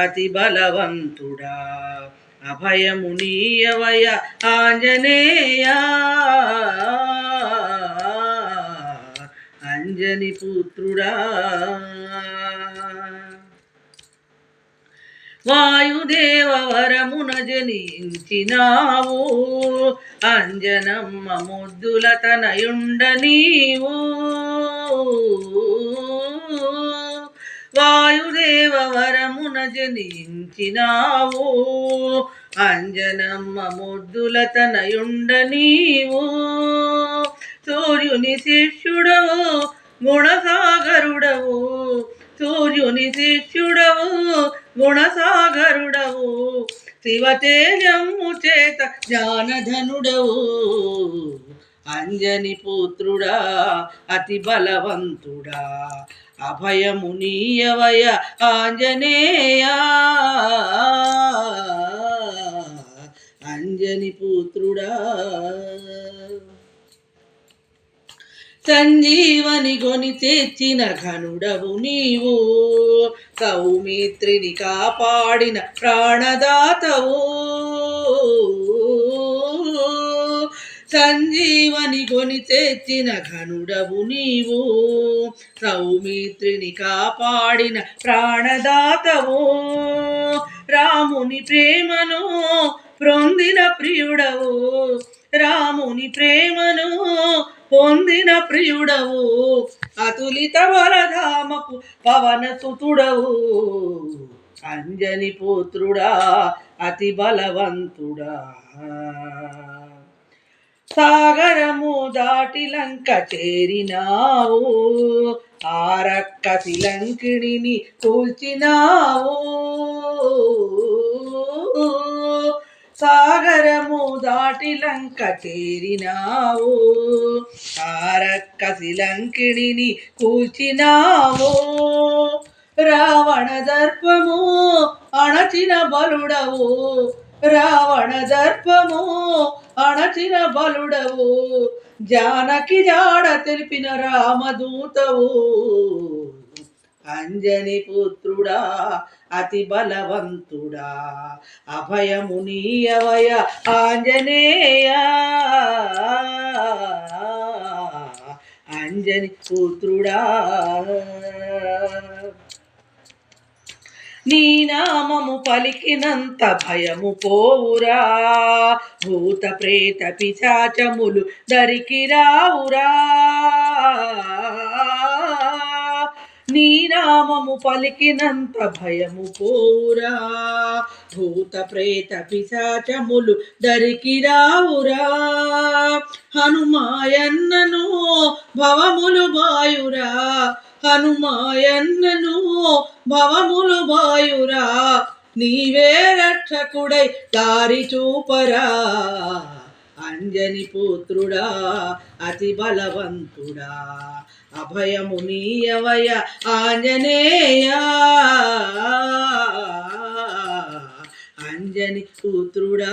అతి బలవంతుడా అభయము నీయవయ ఆంజనేయ అంజని పుత్రుడా వాయుదేవ వరమున జనించినావు అంజనమ్మ ముద్దుల తనయుండ నీవు వాయుదేవ వరమున జనించినావు అంజనమ్మ ముద్దుల తనయుండ నీవు సూర్యుని శిష్యుడవు గుణసాగరుడవు సూర్యుని శిష్యుడవు గుణసాగరుడవు శివతేజము చేత జ్ఞానధనుడవు అంజని పుత్రుడా అతి బలవంతుడా అభయము నీయవయ ఆంజనేయ అంజని పుత్రుడా సంజీవని గొని తెచ్చిన ఘనుడవు నీవు సౌమిత్రిని కాపాడిన ప్రాణదాతవు సంజీవని గొని తెచ్చిన ఘనుడవు నీవు సౌమిత్రిని కాపాడిన ప్రాణదాతవు రాముని ప్రేమను పొందిన ప్రియుడవు రాముని ప్రేమను పొందిన ప్రియుడవు అతులిత వరధామపు పవన సుతుడవు అంజని పుత్రుడా అతి బలవంతుడా సాగరము దాటి లంక చేరినావు ఆరక్కసి లంకిణిని కూల్చినావు సాగరము దాటి లంక చేరినావు ఆరక్కసి లంకిణిని కూల్చినావు రావణ దర్పము అణచిన బలుడవు రావణ దర్పము అణచిన బలుడవు జానకి జాడ తెలిపిన రామదూతవు అంజని పుత్రుడా అతి బలవంతుడా అభయము నీయవయ ఆంజనేయ అంజని పుత్రుడా నీ నామము పలికినంత భయము పోవురా భూత ప్రేత పిశాచములు దరికి రావురా నీ నామము పలికినంత భయము పోవురా భూత ప్రేత పిశాచములు దరికి రావురా హనుమాయన్నను భవములు బాయురా హనుమాయన్నను భవములు బాయురా నీవే రక్షకుడై దారి చూపరా అంజని పుత్రుడా అతి బలవంతుడా అభయము నీయవయ ఆంజనేయ అంజని పుత్రుడా